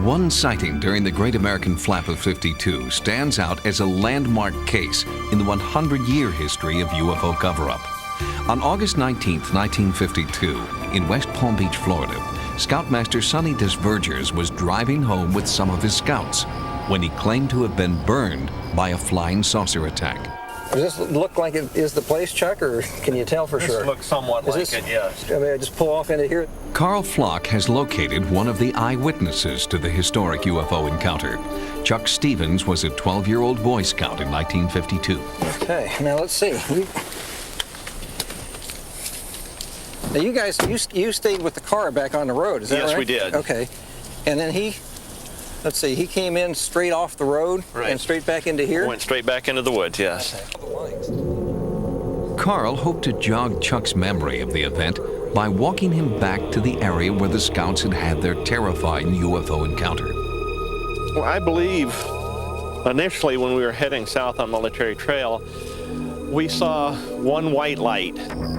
One sighting during the Great American Flap of '52 stands out as a landmark case in the 100-year history of UFO cover-up. On August 19, 1952, in West Palm Beach, Florida, Scoutmaster Sonny DesVergers was driving home with some of his scouts when he claimed to have been burned by a flying saucer attack. Does this look like it is the place, Chuck, or can you tell for sure? This looks somewhat like it, yes. I mean, I just pull off into here. Carl Flock has located one of the eyewitnesses to the historic UFO encounter. Chuck Stevens was a 12-year-old Boy Scout in 1952. Okay, now let's see. Now you guys, you stayed with the car back on the road, is that right? Yes, we did. Okay. And then let's see, he came in straight off the road and straight back into here? Went straight back into the woods, yes. Okay. Carl hoped to jog Chuck's memory of the event by walking him back to the area where the scouts had had their terrifying UFO encounter. Well, I believe initially when we were heading south on Military Trail, we saw one white light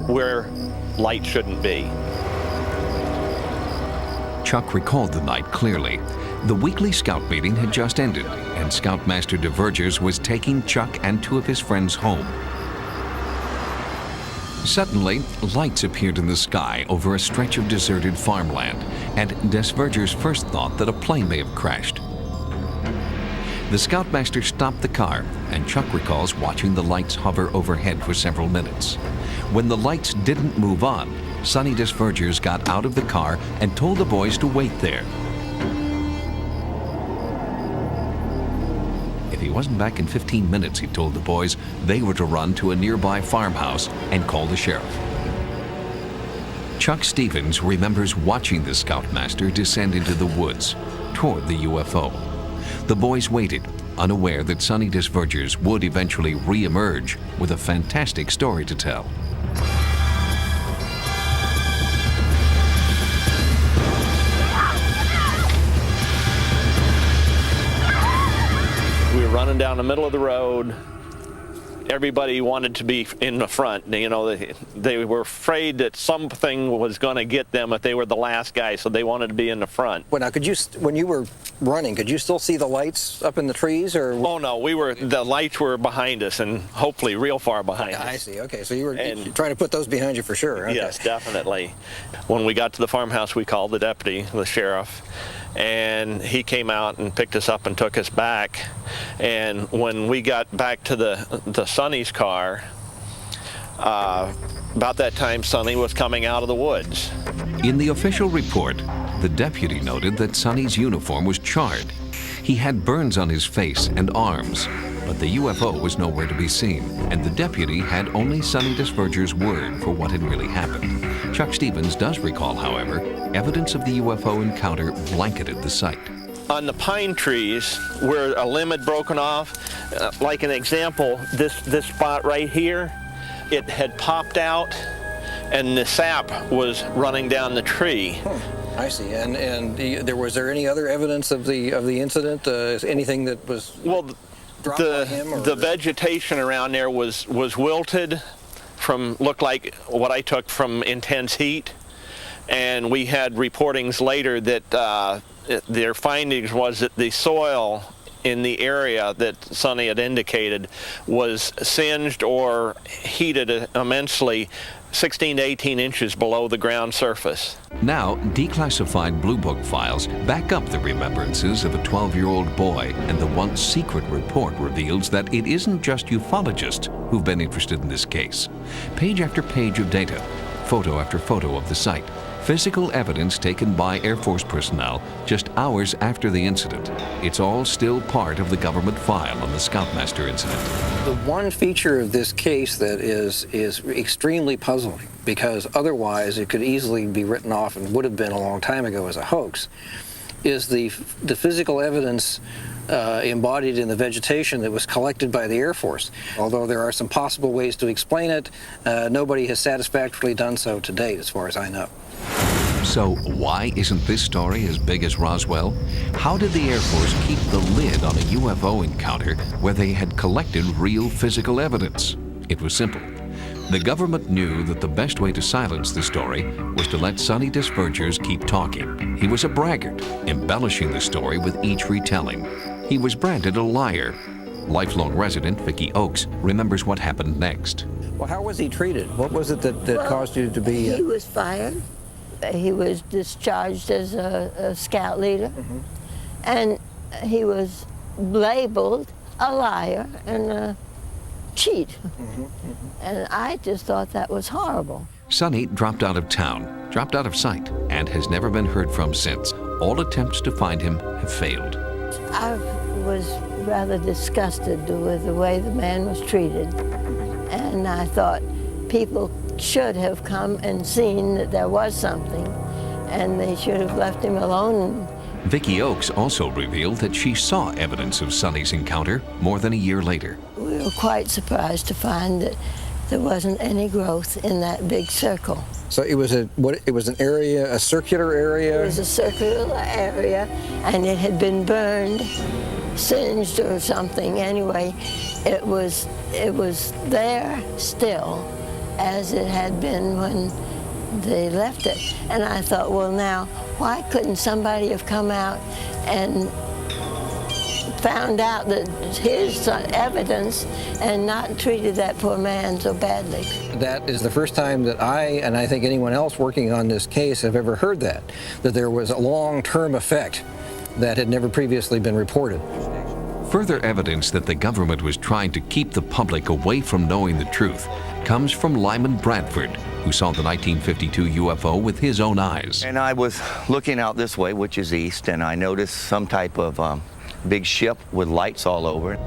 where light shouldn't be. Chuck recalled the night clearly. The weekly scout meeting had just ended, and Scoutmaster DesVergers was taking Chuck and two of his friends home. Suddenly, lights appeared in the sky over a stretch of deserted farmland, and DesVergers first thought that a plane may have crashed. The Scoutmaster stopped the car, and Chuck recalls watching the lights hover overhead for several minutes. When the lights didn't move on, Sonny DesVergers got out of the car and told the boys to wait there. If he wasn't back in 15 minutes, he told the boys, they were to run to a nearby farmhouse and call the sheriff. Chuck Stevens remembers watching the Scoutmaster descend into the woods toward the UFO. The boys waited, unaware that Sonny DesVergers would eventually re-emerge with a fantastic story to tell. We were running down the middle of the road. Everybody wanted to be in the front. You know, they were afraid that something was going to get them if they were the last guy, so they wanted to be in the front. Well, now, when you were running, could you still see the lights up in the trees, or? Oh no, the lights were behind us, and hopefully real far behind us. I see. Okay, so you were trying to put those behind you for sure. Okay. Yes, definitely. When we got to the farmhouse, we called the deputy, the sheriff, and he came out and picked us up and took us back. And when we got back to the Sonny's car, about that time Sonny was coming out of the woods. In the official report, the deputy noted that Sonny's uniform was charred. He had burns on his face and arms, but the UFO was nowhere to be seen, and the deputy had only Sonny DesVergers' word for what had really happened. Chuck Stevens does recall, however, evidence of the UFO encounter blanketed the site. On the pine trees where a limb had broken off, like an example, this spot right here, it had popped out and the sap was running down the tree. I see. And was there any other evidence of the incident? Anything that was dropped on him? Or the vegetation around there was wilted from, looked like what I took from intense heat. And we had reportings later that their findings was that the soil in the area that Sonny had indicated was singed or heated immensely 16 to 18 inches below the ground surface. Now, declassified Blue Book files back up the remembrances of a 12-year-old boy, and the once secret report reveals that it isn't just ufologists who've been interested in this case. Page after page of data, photo after photo of the site, physical evidence taken by Air Force personnel just hours after the incident. It's all still part of the government file on the Scoutmaster incident. The one feature of this case that is extremely puzzling, because otherwise it could easily be written off and would have been a long time ago as a hoax, is the physical evidence embodied in the vegetation that was collected by the Air Force. Although there are some possible ways to explain it, nobody has satisfactorily done so to date, as far as I know. So why isn't this story as big as Roswell? How did the Air Force keep the lid on a UFO encounter where they had collected real physical evidence? It was simple. The government knew that the best way to silence the story was to let Sonny DesVergers keep talking. He was a braggart, embellishing the story with each retelling. He was branded a liar. Lifelong resident Vicki Oakes remembers what happened next. Well, how was he treated? What was it that caused you to be... He was fired. He was discharged as a scout leader. And he was labeled a liar and a cheat. And I just thought that was horrible. Sonny dropped out of town, dropped out of sight, and has never been heard from since. All attempts to find him have failed. I was rather disgusted with the way the man was treated. And I thought people should have come and seen that there was something, and they should have left him alone. Vicki Oakes also revealed that she saw evidence of Sonny's encounter more than a year later. We were quite surprised to find that there wasn't any growth in that big circle. So it was an area, a circular area? It was a circular area, and it had been burned, singed or something. Anyway, it was there still as it had been when they left it. And I thought, well, now, why couldn't somebody have come out and found out that his evidence and not treated that poor man so badly? That is the first time that I, and I think anyone else working on this case, have ever heard that there was a long-term effect that had never previously been reported. Further evidence that the government was trying to keep the public away from knowing the truth comes from Lyman Bradford, who saw the 1952 UFO with his own eyes. And I was looking out this way, which is east, and I noticed some type of big ship with lights all over it.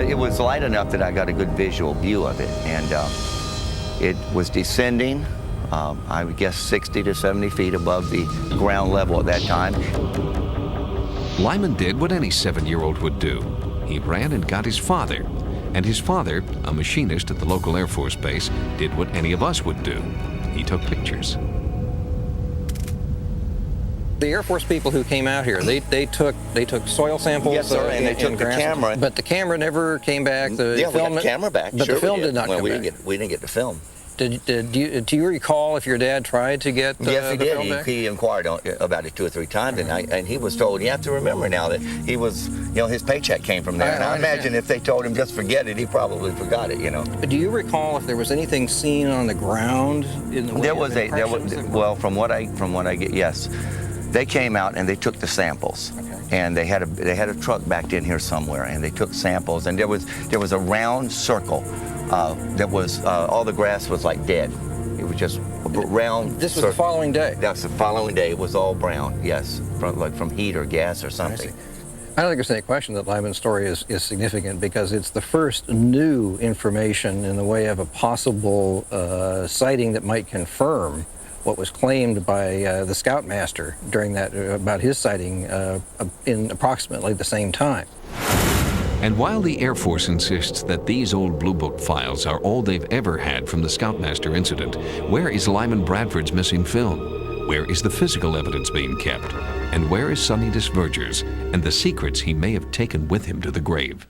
It was light enough that I got a good visual view of it, and it was descending, I would guess 60 to 70 feet above the ground level at that time. Lyman did what any 7-year-old would do. He ran and got his father. And his father, a machinist at the local Air Force base, did what any of us would do. He took pictures. The Air Force people who came out here, they took soil samples. Yes, sir, and they took the camera. But the camera never came back. We got the camera back. But sure the film did not come back. We didn't get the film. Do you recall if your dad tried to get yes, he the did. film back? He inquired about it 2 or 3 times, and he was told, you have to remember now that he was, his paycheck came from there. And I imagine if they told him just forget it, he probably forgot it, But do you recall if there was anything seen on the ground in the way well, from what I get, yes. They came out and they took the samples. Okay. And they had a truck backed in here somewhere, and they took samples, and there was a round circle that was all the grass was like dead. It was just a round. This was the following day. That's the following day. It was all brown. Yes, from heat or gas or something. I don't think there's any question that Lyman's story is significant, because it's the first new information in the way of a possible sighting that might confirm what was claimed by the Scoutmaster during that, about his sighting in approximately the same time. And while the Air Force insists that these old Blue Book files are all they've ever had from the Scoutmaster incident, where is Lyman Bradford's missing film? Where is the physical evidence being kept? And where is Sonny DesVergers and the secrets he may have taken with him to the grave?